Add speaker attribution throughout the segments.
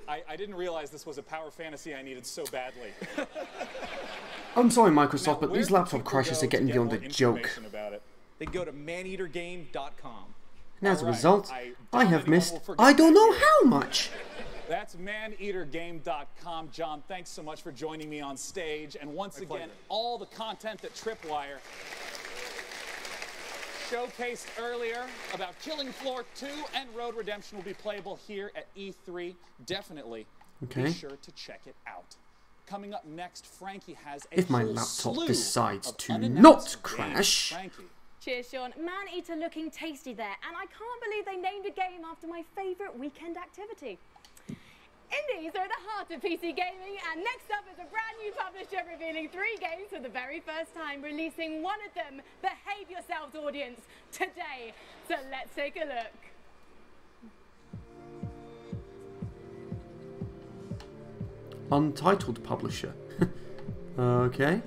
Speaker 1: I didn't realize this was a power fantasy I needed so badly.
Speaker 2: I'm sorry, Microsoft,
Speaker 1: Now,
Speaker 2: but
Speaker 1: where
Speaker 2: these
Speaker 1: can
Speaker 2: laptop
Speaker 1: people
Speaker 2: crashes
Speaker 1: go
Speaker 2: are getting
Speaker 1: to get
Speaker 2: beyond
Speaker 1: more
Speaker 2: a joke.
Speaker 1: information about it? They go to maneatergame.com.
Speaker 2: And as a
Speaker 1: Alright,
Speaker 2: result, I have
Speaker 1: doubting
Speaker 2: missed
Speaker 1: will forget
Speaker 2: I don't
Speaker 1: that
Speaker 2: know
Speaker 1: here.
Speaker 2: how much.
Speaker 1: That's maneatergame.com. John, thanks so much for joining me on stage. And once again,
Speaker 3: pleasure.
Speaker 1: all the content that Tripwire showcased earlier about Killing Floor 2 and Road Redemption will be playable here at E3. Definitely
Speaker 2: Okay.
Speaker 1: be sure to check it out. Coming up next, Frankie has a
Speaker 2: If my
Speaker 1: whole
Speaker 2: laptop
Speaker 1: slew
Speaker 2: decides
Speaker 1: of
Speaker 2: to
Speaker 1: unannounced
Speaker 2: not
Speaker 1: games.
Speaker 2: crash.
Speaker 1: Frankie.
Speaker 4: Cheers, Sean. Man-Eater looking tasty there, and I can't believe they named a game after my favourite weekend activity. Indies are at the heart of PC gaming, and next up is a brand new publisher revealing 3 games for the very first time, releasing one of them, Behave Yourselves audience, today. So let's take a look.
Speaker 2: Untitled publisher. Okay.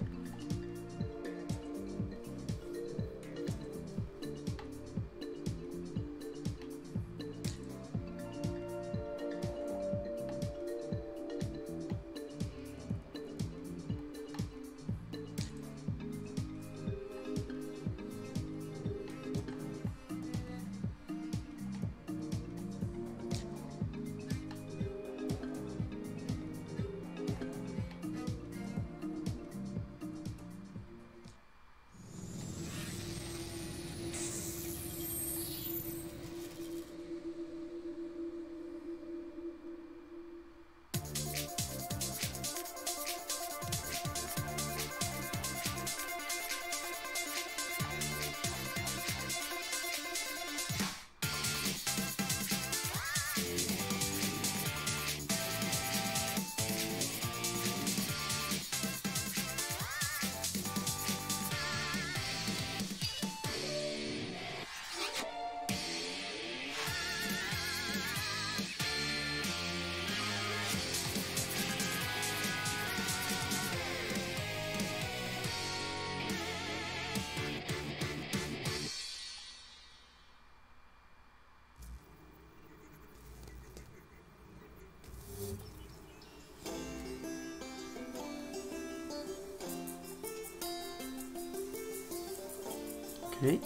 Speaker 2: Okay.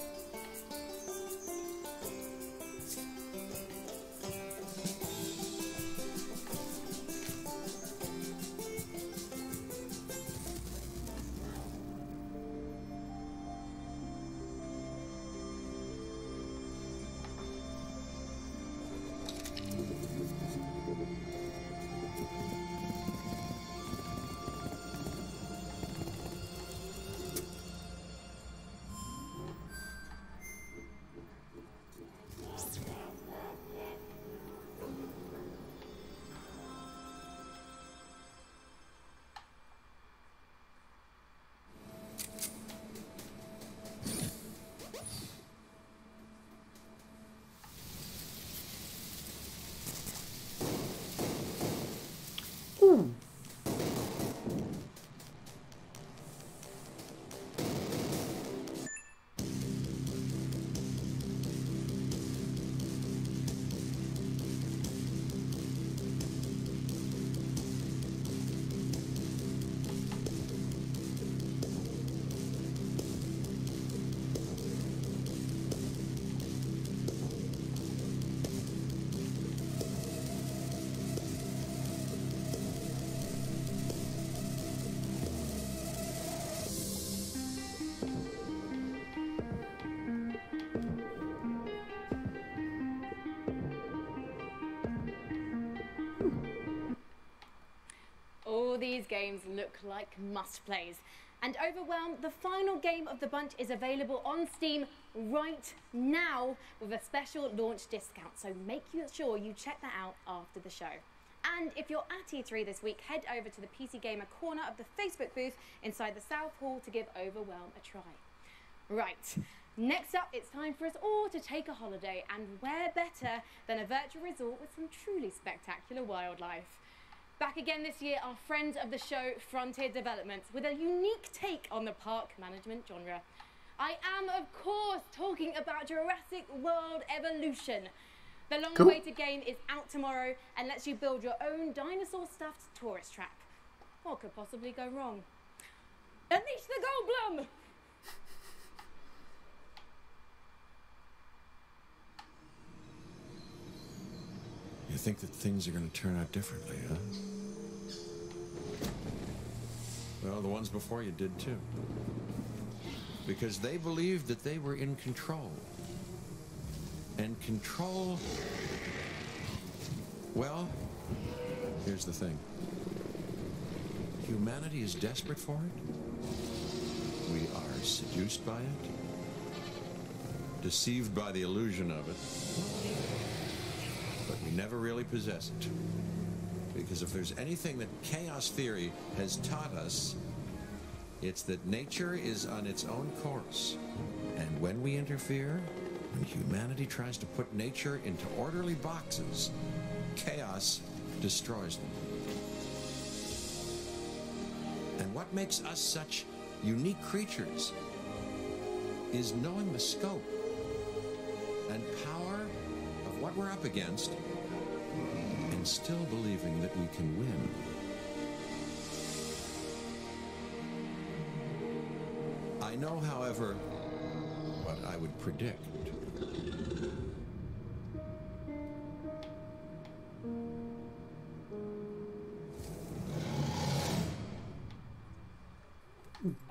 Speaker 2: Ooh.
Speaker 4: All these games look like must-plays. And Overwhelmed, the final game of the bunch, is available on Steam right now with a special launch discount. So make sure you check that out after the show. And if you're at E3 this week, head over to the PC Gamer corner of the Facebook booth inside the South Hall to give Overwhelmed a try. Right, next up, it's time for us all to take a holiday, and where better than a virtual resort with some truly spectacular wildlife. Back again this year, our friends of the show, Frontier Developments, with a unique take on the park management genre. I am, of course, talking about Jurassic World Evolution. The
Speaker 2: Cool.
Speaker 4: long-awaited game is out tomorrow and lets you build your own dinosaur-stuffed tourist trap. What could possibly go wrong? Unleash the Goldblum!
Speaker 3: You think that things are going to turn out differently, huh? Well, the ones before you did too. Because they believed that they were in control. And control... Well, here's the thing. Humanity is desperate for it. We are seduced by it. Deceived by the illusion of it. But we never really possess it. Because if there's anything that chaos theory has taught us, it's that nature is on its own course. And when we interfere, when humanity tries to put nature into orderly boxes, chaos destroys them. And what makes us such unique creatures is knowing the scope and power of what we're up against and still believing that we can win. I know, however, what I would predict.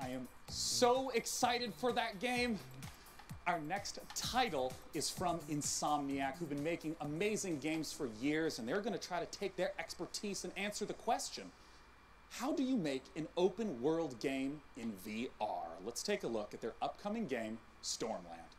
Speaker 1: I am so excited for that game. Our next title is from Insomniac, who've been making amazing games for years, and they're going to try to take their expertise and answer the question, how do you make an open world game in VR? Let's take a look at their upcoming game, Stormland.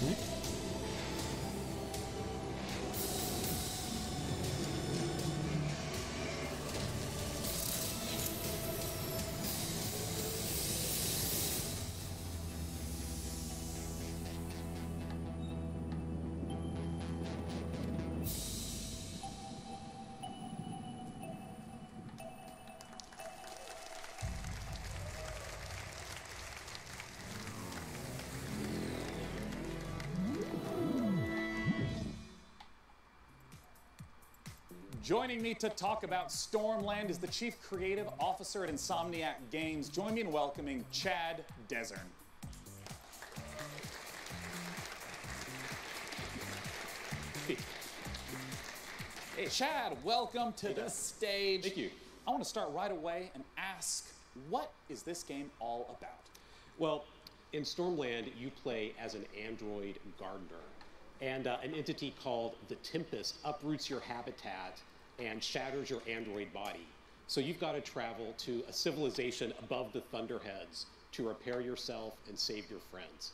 Speaker 2: Okay.
Speaker 1: Joining me to talk about Stormland is the Chief Creative Officer at Insomniac Games. Join me in welcoming Chad Desern. Hey, Chad, welcome to the stage.
Speaker 5: Thank you.
Speaker 1: I want to start right away and ask, what is this game all about?
Speaker 5: Well, in Stormland, you play as an android gardener, and an entity called the Tempest uproots your habitat and shatters your android body. So you've got to travel to a civilization above the Thunderheads to repair yourself and save your friends.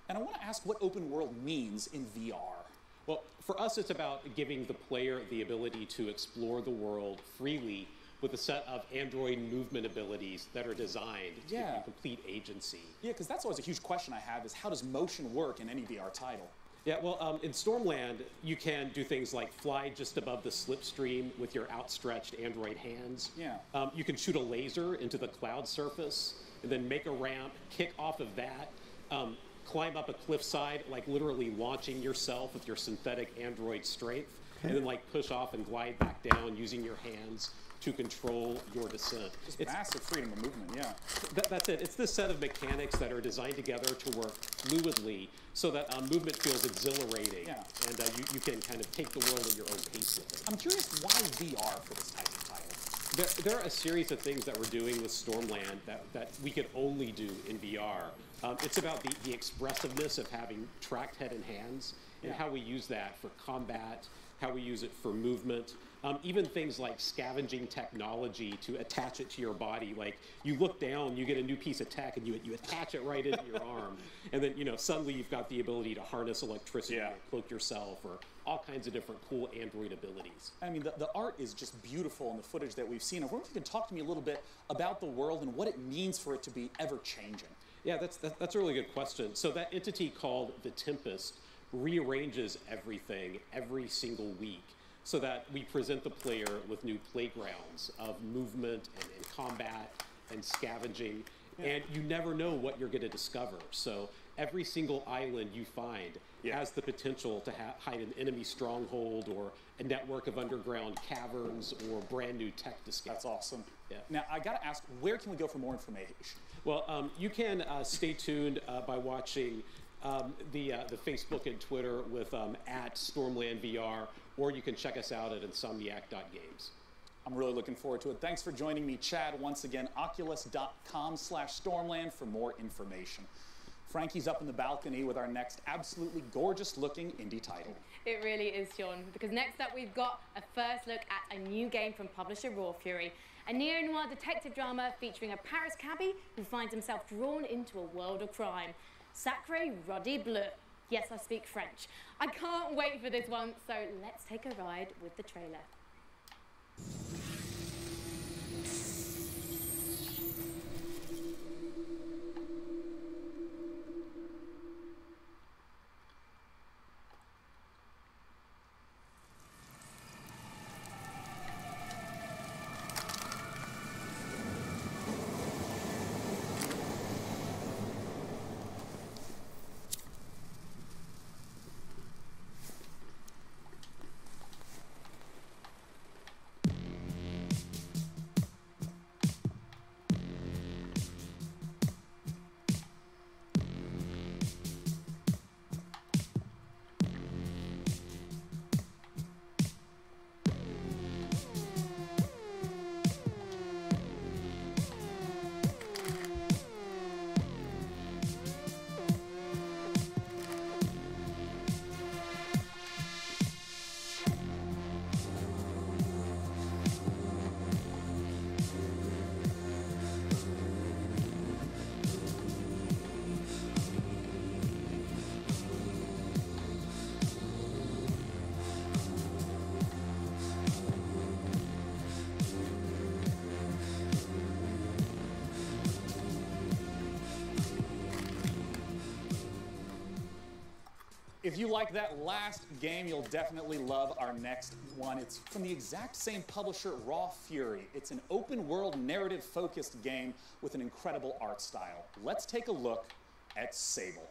Speaker 1: And I want to ask what open world means in VR.
Speaker 5: Well, for us, it's about giving the player the ability to explore the world freely with a set of android movement abilities that are designed to give you complete agency.
Speaker 1: Yeah, because that's always a huge question I have is how does motion work in any VR title?
Speaker 5: Yeah, well, in Stormland, you can do things like fly just above the slipstream with your outstretched android hands.
Speaker 1: Yeah.
Speaker 5: You can shoot a laser into the cloud surface and then make a ramp, kick off of that, climb up a cliffside, like literally launching yourself with your synthetic android strength, and then like push off and glide back down using your hands to control your descent.
Speaker 1: It's massive freedom of movement, yeah.
Speaker 5: That's it. It's this set of mechanics that are designed together to work fluidly so that movement feels exhilarating, and you can kind of take the world at your own pace with it.
Speaker 1: I'm curious why VR for this type of title?
Speaker 5: There are a series of things that we're doing with Stormland that we could only do in VR. It's about the expressiveness of having tracked head and hands and how we use that for combat, how we use it for movement. Even things like scavenging technology to attach it to your body. Like you look down, you get a new piece of tech, and you attach it right into your arm, and then suddenly you've got the ability to harness electricity, or cloak yourself, or all kinds of different cool android abilities.
Speaker 1: I mean, the art is just beautiful in the footage that we've seen. I wonder if you can talk to me a little bit about the world and what it means for it to be ever changing.
Speaker 5: Yeah, that's a really good question. So that entity called the Tempest rearranges everything every single week, so that we present the player with new playgrounds of movement and combat and scavenging, and you never know what you're going to discover. So every single island you find has the potential to hide an enemy stronghold or a network of underground caverns or brand new tech discoveries.
Speaker 1: That's awesome.
Speaker 5: Yeah.
Speaker 1: Now, I got to ask, where can we go for more information?
Speaker 5: Well, you can stay tuned by watching the Facebook and Twitter with at Stormland VR, or you can check us out at insomniac.games.
Speaker 1: I'm really looking forward to it. Thanks for joining me, Chad. Once again, oculus.com/Stormland for more information. Frankie's up in the balcony with our next absolutely gorgeous-looking indie title.
Speaker 4: It really is, Sean, because next up we've got a first look at a new game from publisher Raw Fury, a neo-noir detective drama featuring a Paris cabbie who finds himself drawn into a world of crime. Sacré Ruddy Bleu. Yes, I speak French. I can't wait for this one, so let's take a ride with the trailer.
Speaker 1: If you like that last game, you'll definitely love our next one. It's from the exact same publisher, Raw Fury. It's an open-world, narrative-focused game with an incredible art style. Let's take a look at Sable.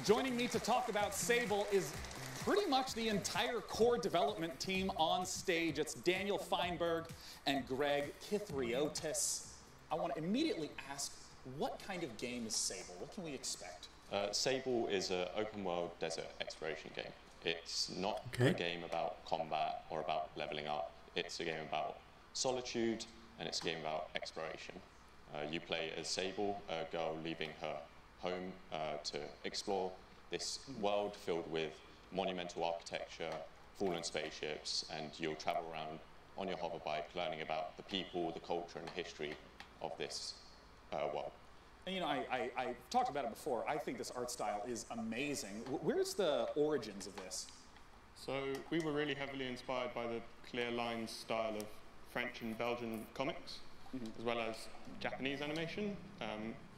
Speaker 1: Joining me to talk about Sable is pretty much the entire core development team on stage. It's Daniel Feinberg and Greg Kithriotis. I want to immediately ask, what kind of game is Sable? What can we expect?
Speaker 6: Sable is an open world desert exploration game. It's not a game about combat or about leveling up. It's a game about solitude, and it's a game about exploration. You play as Sable, a girl leaving her home to explore this world filled with monumental architecture, fallen spaceships, and you'll travel around on your hoverbike learning about the people, the culture, and the history of this world.
Speaker 1: And you know, I talked about it before. I think this art style is amazing. Where's the origins of this?
Speaker 2: So we were really heavily inspired by the clear lines style of French and Belgian comics, as well as Japanese animation,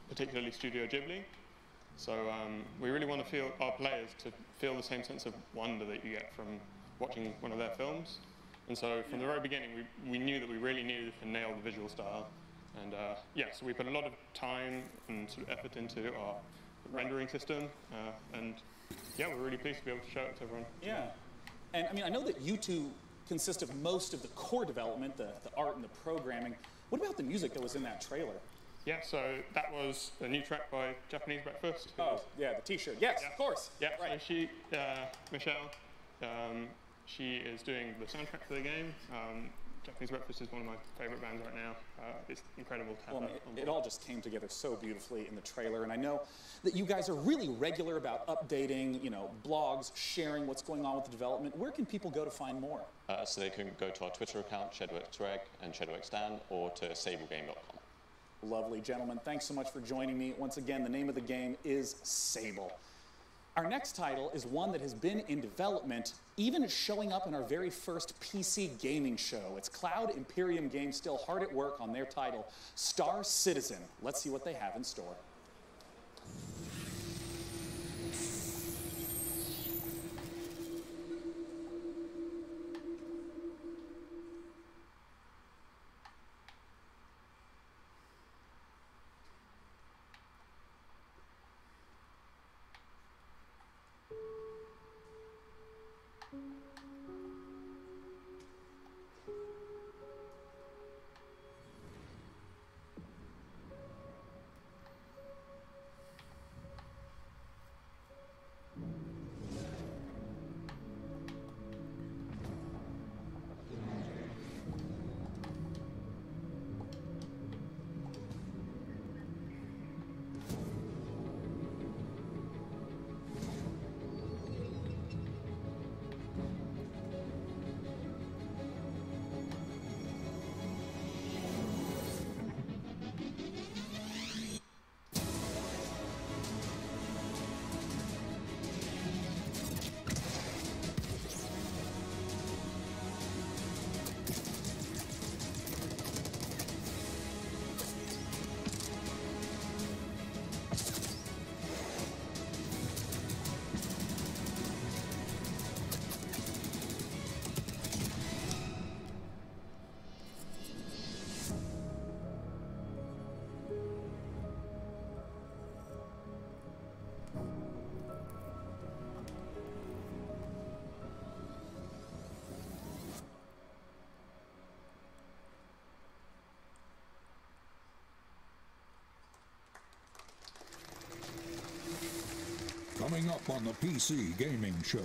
Speaker 2: particularly Studio Ghibli. So we really want to feel our players to feel the same sense of wonder that you get from watching one of their films. And so from the very beginning, we knew that we really needed to nail the visual style. And so we put a lot of time and sort of effort into our rendering system. And yeah, we're really pleased to be able to show it to everyone.
Speaker 1: Yeah. And I mean, I know that you two consist of most of the core development, the art and the programming. What about the music that was in that trailer?
Speaker 2: Yeah, so that was a new track by Japanese Breakfast.
Speaker 1: Oh, yeah, the T-shirt. Yes,
Speaker 2: yeah.
Speaker 1: Of course.
Speaker 2: Yeah,
Speaker 1: right.
Speaker 2: So she, Michelle, she is doing the soundtrack for the game. Japanese Breakfast is one of my favorite bands right now. It's incredible to have that on board.
Speaker 1: It all just came together so beautifully in the trailer, and I know that you guys are really regular about updating, you know, blogs, sharing what's going on with the development. Where can people go to find more?
Speaker 6: So they can go to our Twitter account, ShadowXReg and ShadowXDan, or to sablegame.com.
Speaker 1: Lovely, gentlemen. Thanks so much for joining me. Once again, the name of the game is Sable. Our next title is one that has been in development, even showing up in our very first PC gaming show. It's Cloud Imperium Games still hard at work on their title, Star Citizen. Let's see what they have in store.
Speaker 7: Coming up on the PC Gaming Show,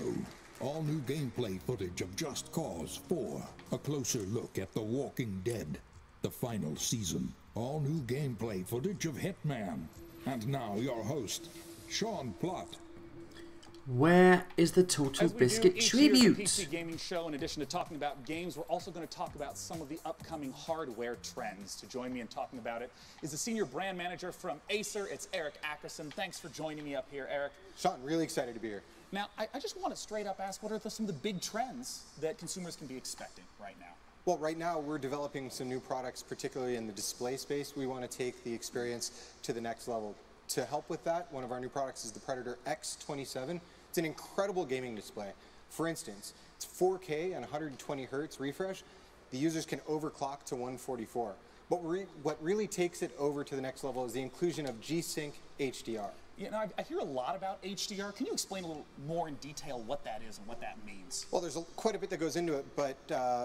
Speaker 7: all new gameplay footage of Just Cause 4, a closer look at The Walking Dead, the final season, all new gameplay footage of Hitman, and now your host, Sean Plott.
Speaker 8: Where is the Total Biscuit tribute?
Speaker 1: As we do each year at the PC Gaming Show, in addition to talking about games, we're also going to talk about some of the upcoming hardware trends. To join me in talking about it is the Senior Brand Manager from Acer. It's Eric Ackerson. Thanks for joining me up here, Eric.
Speaker 9: Sean, really excited to be here.
Speaker 1: Now, I just want to straight up ask, what are some of the big trends that consumers can be expecting right now?
Speaker 9: Well, right now we're developing some new products, particularly in the display space. We want to take the experience to the next level. To help with that, one of our new products is the Predator X27. It's an incredible gaming display. For instance, it's 4K and 120 hertz refresh. The users can overclock to 144. But what really takes it over to the next level is the inclusion of G-Sync HDR.
Speaker 1: You know, I hear a lot about HDR. Can you explain a little more in detail what that is and what that means?
Speaker 9: Well, there's quite a bit that goes into it, but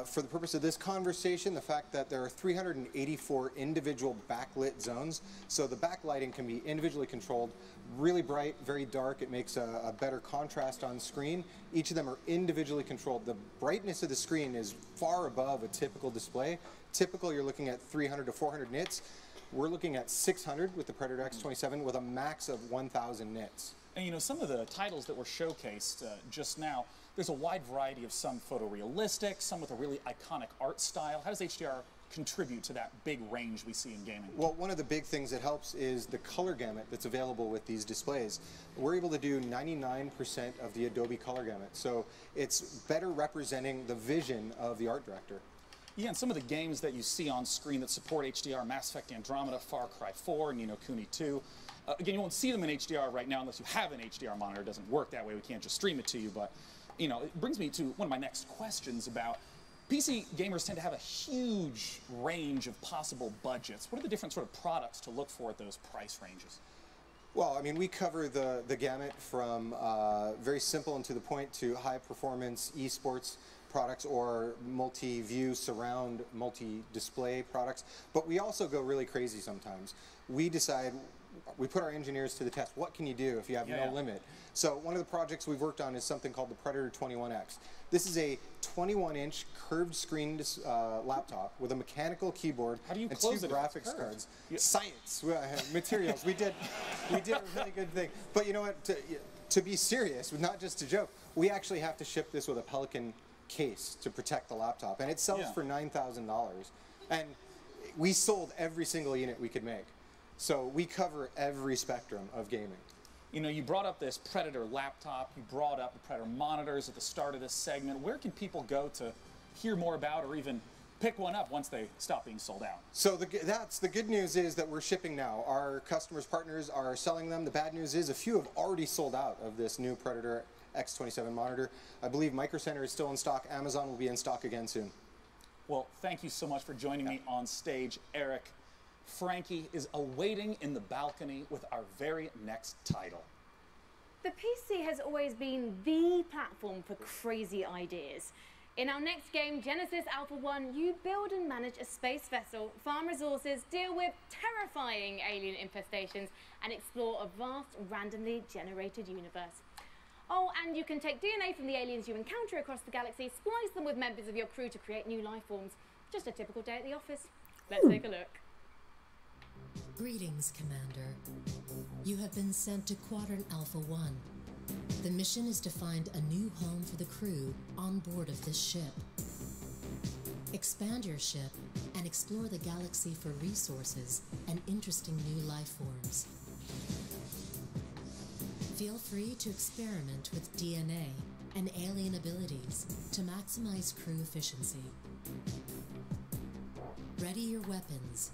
Speaker 9: for the purpose of this conversation, the fact that there are 384 individual backlit zones, so the backlighting can be individually controlled, really bright, very dark. It makes a better contrast on screen. Each of them are individually controlled. The brightness of the screen is far above a typical display. Typical, you're looking at 300 to 400 nits. We're looking at 600 with the Predator X27 with a max of 1,000 nits.
Speaker 1: And you know, some of the titles that were showcased just now, there's a wide variety of some photorealistic, some with a really iconic art style. How does HDR contribute to that big range we see in gaming?
Speaker 9: Well, one of the big things that helps is the color gamut that's available with these displays. We're able to do 99% of the Adobe color gamut, so it's better representing the vision of the art director.
Speaker 1: Yeah, and some of the games that you see on screen that support HDR, Mass Effect Andromeda, Far Cry 4, Ni no Kuni 2. Again, you won't see them in HDR right now unless you have an HDR monitor. It doesn't work that way. We can't just stream it to you. But, you know, it brings me to one of my next questions about PC gamers tend to have a huge range of possible budgets. What are the different sort of products to look for at those price ranges?
Speaker 9: Well, I mean, we cover the gamut from very simple and to the point to high performance esports products or multi-view surround multi-display products, but we also go really crazy sometimes. We decide, we put our engineers to the test. What can you do if you have no limit? So one of the projects we've worked on is something called the Predator 21X. This is a 21-inch curved screen laptop with a mechanical keyboard and two graphics cards. Science, materials. We did a really good thing. But you know what? To be serious, not just to joke, we actually have to ship this with a Pelican case to protect the laptop, and it sells for $9,000. And we sold every single unit we could make. So we cover every spectrum of gaming.
Speaker 1: You know, you brought up this Predator laptop, you brought up the Predator monitors at the start of this segment. Where can people go to hear more about or even pick one up once they stop being sold out?
Speaker 9: So that's the good news is that we're shipping now. Our customers, partners are selling them. The bad news is a few have already sold out of this new Predator X27 monitor. I believe Micro Center is still in stock. Amazon will be in stock again soon.
Speaker 1: Well, thank you so much for joining me on stage, Eric. Frankie is awaiting in the balcony with our very next title.
Speaker 4: The PC has always been the platform for crazy ideas. In our next game, Genesis Alpha 1, you build and manage a space vessel, farm resources, deal with terrifying alien infestations, and explore a vast, randomly generated universe. Oh, and you can take DNA from the aliens you encounter across the galaxy, splice them with members of your crew to create new life forms. Just a typical day at the office. Let's take a look.
Speaker 10: Greetings, Commander. You have been sent to Quadrant Alpha 1. The mission is to find a new home for the crew on board of this ship. Expand your ship and explore the galaxy for resources and interesting new life forms. Feel free to experiment with DNA and alien abilities to maximize crew efficiency. Ready your weapons.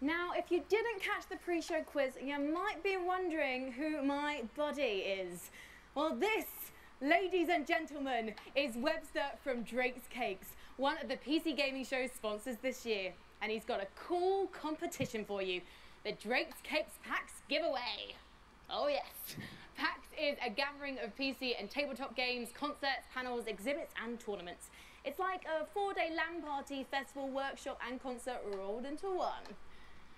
Speaker 4: Now, if you didn't catch the pre-show quiz, you might be wondering who my buddy is. Well, this, ladies and gentlemen, is Webster from Drake's Cakes, one of the PC gaming show's sponsors this year. And he's got a cool competition for you, the Drake's Cakes PAX giveaway. Oh yes, PAX is a gathering of PC and tabletop games, concerts, panels, exhibits and tournaments. It's like a 4-day LAN party, festival, workshop and concert rolled into one.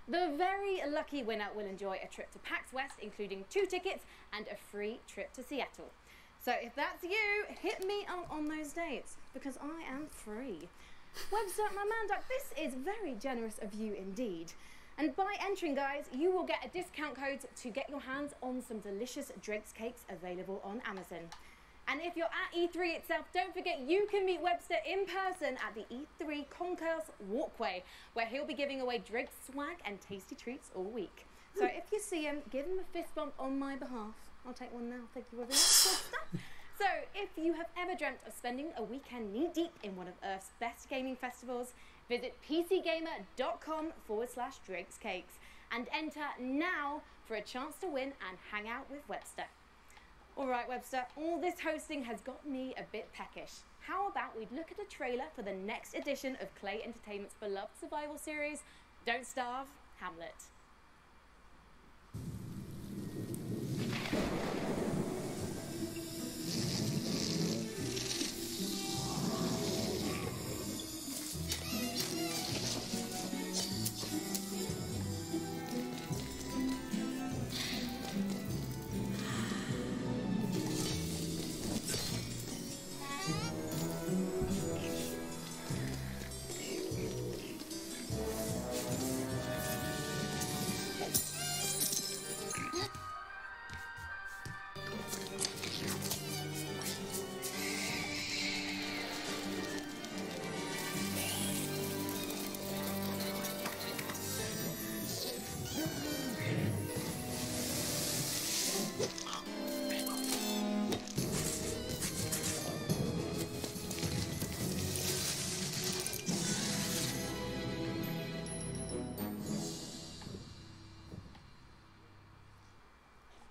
Speaker 4: The very lucky winner will enjoy a trip to PAX West, including 2 tickets and a free trip to Seattle. So if that's you, hit me up on those dates, because I am free. Webster, my man Duck, this is very generous of you indeed. And by entering, guys, you will get a discount code to get your hands on some delicious Drake's Cakes available on Amazon. And if you're at E3 itself, don't forget you can meet Webster in person at the E3 Concourse Walkway, where he'll be giving away drinks, swag, and tasty treats all week. So if you see him, give him a fist bump on my behalf. I'll take one now. Thank you very much, Webster. So if you have ever dreamt of spending a weekend knee-deep in one of Earth's best gaming festivals, visit pcgamer.com/drinkscakes and enter now for a chance to win and hang out with Webster. All right, Webster, all this hosting has got me a bit peckish. How about we look at a trailer for the next edition of Klei Entertainment's beloved survival series, Don't Starve, Hamlet.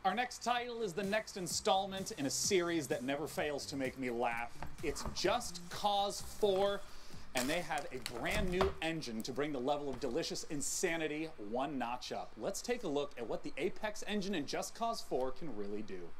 Speaker 1: Our next title is the next installment in a series that never fails to make me laugh. It's Just Cause 4, and they have a brand new engine to bring the level of delicious insanity one notch up. Let's take a look at what the Apex engine in Just Cause 4 can really do.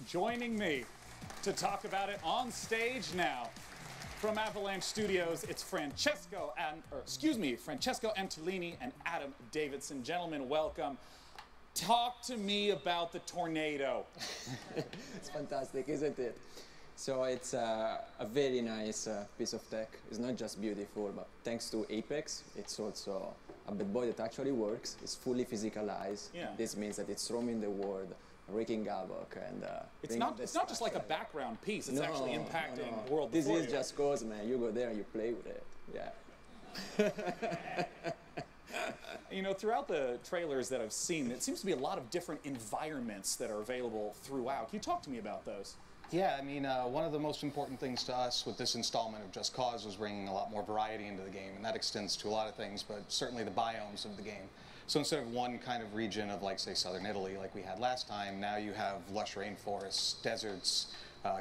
Speaker 1: Joining me to talk about it on stage now, from Avalanche Studios, it's Francesco Antolini and Adam Davidson. Gentlemen, welcome. Talk to me about the tornado.
Speaker 11: It's fantastic, isn't it? So it's a very nice piece of tech. It's not just beautiful, but thanks to Apex, it's also a bad boy that actually works. It's fully physicalized.
Speaker 1: Yeah.
Speaker 11: This means that it's roaming the world, wreaking havoc, and
Speaker 1: it's not just like a background piece. It's actually impacting the world.
Speaker 11: This
Speaker 1: before
Speaker 11: is Just Cause, man. You go there and you play with it. Yeah.
Speaker 1: You know, throughout the trailers that I've seen, it seems to be a lot of different environments that are available throughout. Can you talk to me about those?
Speaker 12: Yeah, I mean, one of the most important things to us with this installment of Just Cause was bringing a lot more variety into the game, and that extends to a lot of things, but certainly the biomes of the game. So instead of one kind of region of, like, say, southern Italy, like we had last time, now you have lush rainforests, deserts,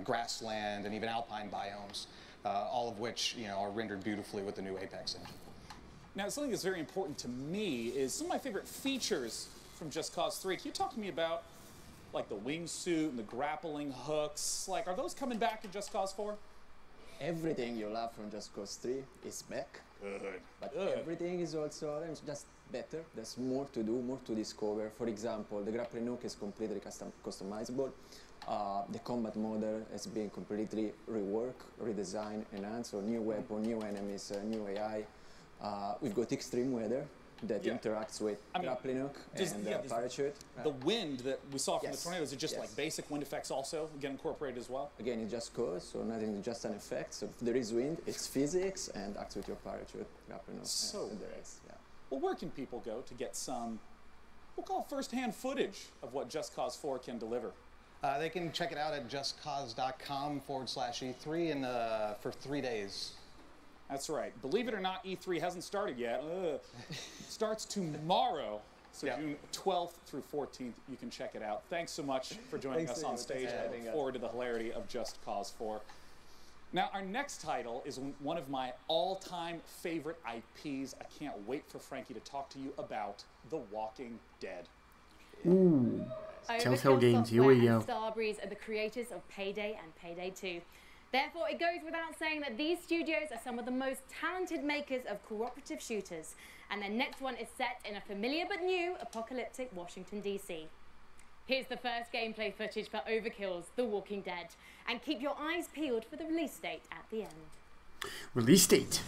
Speaker 12: grassland, and even alpine biomes, all of which, you know, are rendered beautifully with the new Apex engine.
Speaker 1: Now, something that's very important to me is some of my favorite features from Just Cause 3. Can you talk to me about, like, the wingsuit and the grappling hooks? Like, are those coming back in Just Cause 4?
Speaker 11: Everything you love from Just Cause 3 is back.
Speaker 1: Good.
Speaker 11: But everything is also just better. There's more to do, more to discover. For example, the grappling hook is completely customizable. The combat model has been completely reworked, redesigned, enhanced. So new weapon, new enemies, new AI. We've got extreme weather, that interacts with grappling hook and parachute.
Speaker 1: The wind that we saw from the
Speaker 11: Yes.
Speaker 1: tornadoes, are just
Speaker 11: Yes.
Speaker 1: like basic wind effects also get incorporated as well?
Speaker 11: Again, it's just cause, so nothing, just an effect. So if there is wind, it's physics and acts with your parachute, grappling hook, and the rest. Yeah.
Speaker 1: Well, where can people go to get some, we'll call it first-hand footage of what Just Cause 4 can deliver?
Speaker 12: They can check it out at justcause.com/E3 and for 3 days.
Speaker 1: That's right. Believe it or not, E3 hasn't started yet. It starts tomorrow. So June 12th through 14th, you can check it out. Thanks so much for joining us on stage. I look forward to the hilarity of Just Cause 4. Now, our next title is one of my all-time favorite IPs. I can't wait for Frankie to talk to you about The Walking Dead.
Speaker 8: Ooh. Telltale
Speaker 4: Overkill
Speaker 8: Games, here we
Speaker 4: Software
Speaker 8: go.
Speaker 4: and Starbreeze are the creators of Payday and Payday 2. Therefore, it goes without saying that these studios are some of the most talented makers of cooperative shooters, and their next one is set in a familiar but new apocalyptic Washington, D.C. Here's the first gameplay footage for Overkill's The Walking Dead, and keep your eyes peeled for the release date at the end.
Speaker 8: Release date.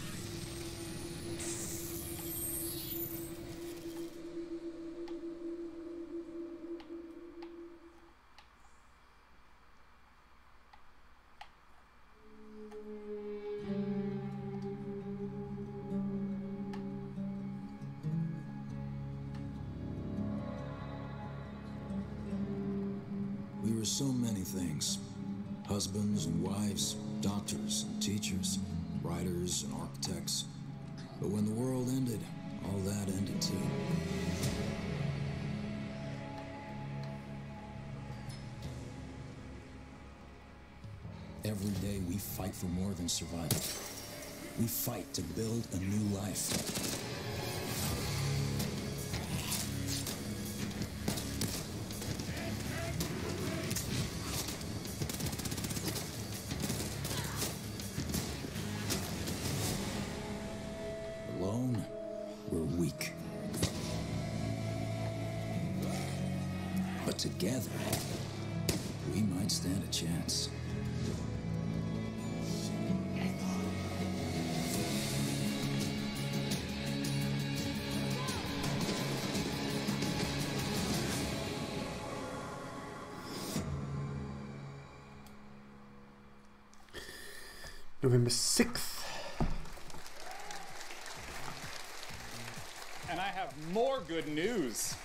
Speaker 13: We were so many things. Husbands and wives, doctors and teachers, writers and architects. But when the world ended, all that ended too. Every day we fight for more than survival. We fight to build a new life. Alone, we're weak. But together, we might stand a chance.
Speaker 8: November 6th.
Speaker 1: And I have more good news.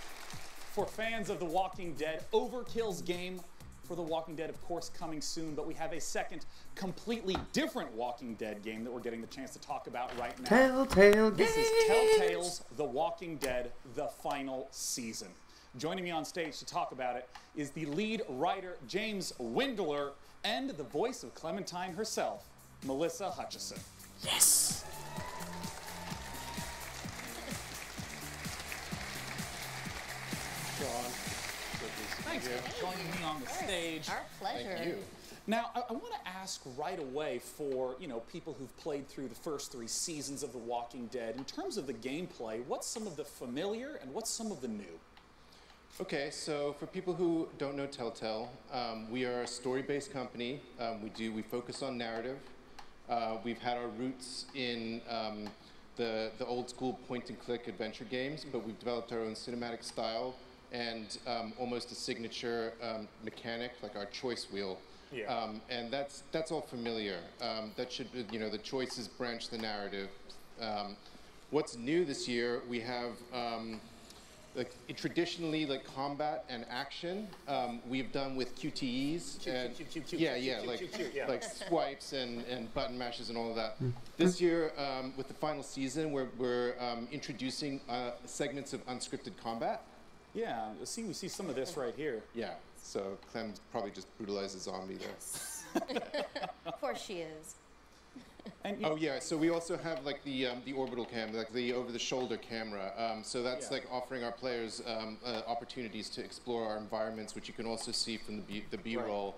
Speaker 1: For fans of The Walking Dead, Overkill's game for The Walking Dead, of course, coming soon, but we have a second, completely different Walking Dead game that we're getting the chance to talk about right now.
Speaker 8: Telltale
Speaker 1: This is
Speaker 8: Games.
Speaker 1: Telltale's The Walking Dead, the final season. Joining me on stage to talk about it is the lead writer, James Windler, and the voice of Clementine herself, Melissa Hutchison.
Speaker 8: Yes!
Speaker 1: Sean, thanks for joining me on the stage.
Speaker 14: Our pleasure.
Speaker 1: Thank you. Now, I want to ask right away for, people who've played through the first 3 seasons of The Walking Dead, in terms of the gameplay, what's some of the familiar and what's some of the new?
Speaker 15: Okay, so for people who don't know Telltale, we are a story-based company. We focus on narrative. We've had our roots in the old school point-and-click adventure games, but we've developed our own cinematic style and almost a signature mechanic, like our choice wheel.
Speaker 1: Yeah.
Speaker 15: And that's all familiar. That should, the choices branch the narrative. What's new this year? We have traditionally combat and action. We've done with QTEs and like swipes and button mashes and all of that. This year, with the final season, we're introducing segments of unscripted combat.
Speaker 1: Yeah, we see some of this right here.
Speaker 15: Yeah, so Clem probably just brutalized a zombie there.
Speaker 14: Of course she is.
Speaker 1: And
Speaker 15: oh yeah, so we also have the orbital cam, like the over-the-shoulder camera. So that's offering our players opportunities to explore our environments, which you can also see from the B-roll.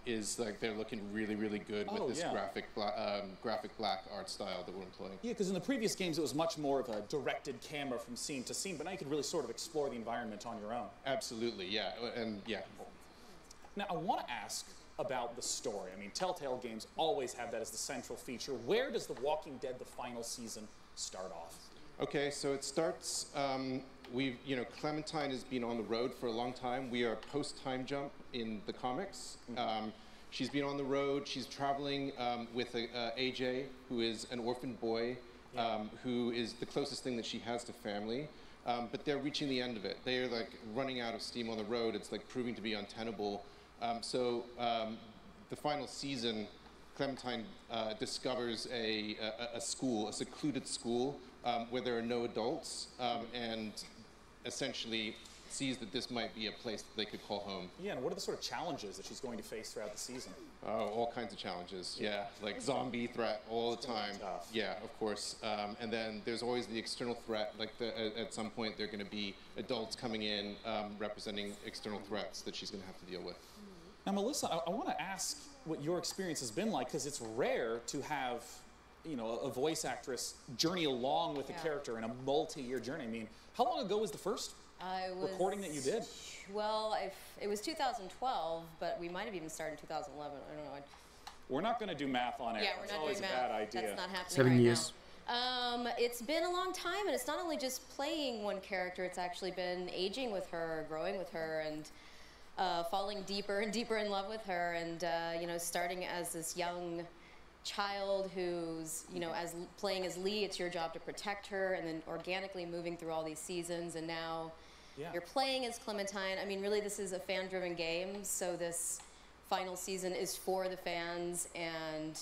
Speaker 15: Is they're looking really, really good with this graphic black art style that we're employing.
Speaker 1: Yeah, because in the previous games it was much more of a directed camera from scene to scene, but now you could really sort of explore the environment on your own.
Speaker 15: Absolutely, yeah, and yeah.
Speaker 1: Now I want to ask about the story. I mean, Telltale games always have that as the central feature. Where does The Walking Dead, the final season, start off?
Speaker 15: Okay, so it starts, Clementine has been on the road for a long time. We are post-time jump in the comics. She's been on the road. She's traveling with AJ, who is an orphan boy, who is the closest thing that she has to family. But they're reaching the end of it. They're like running out of steam on the road. It's like proving to be untenable. The final season, Clementine discovers a school, a secluded school, where there are no adults, and essentially sees that this might be a place that they could call home.
Speaker 1: Yeah, and what are the sort of challenges that she's going to face throughout the season?
Speaker 15: Oh, all kinds of challenges, yeah. Like zombie threat all the time. Yeah, of course. And then there's always the external threat, like at some point there are going to be adults coming in representing external threats that she's going to have to deal with.
Speaker 1: Now, Melissa, I want to ask what your experience has been like, because it's rare to have, a voice actress journey along with a character in a multi-year journey. I mean, how long ago was the first recording that you did?
Speaker 14: Well, it was 2012, but we might have even started in 2011. I don't know.
Speaker 1: We're not going to do math on air.
Speaker 14: Yeah, we're
Speaker 1: That's
Speaker 14: not
Speaker 1: always
Speaker 14: doing
Speaker 1: a
Speaker 14: math.
Speaker 1: bad idea.
Speaker 14: That's not happening
Speaker 8: 7
Speaker 14: right
Speaker 8: years.
Speaker 14: now. It's been a long time, and it's not only just playing one character. It's actually been aging with her, growing with her, and falling deeper and deeper in love with her, and starting as this young child who's playing as Lee. It's your job to protect her, and then organically moving through all these seasons, and now you're playing as Clementine. I mean, really, this is a fan-driven game, so this final season is for the fans, and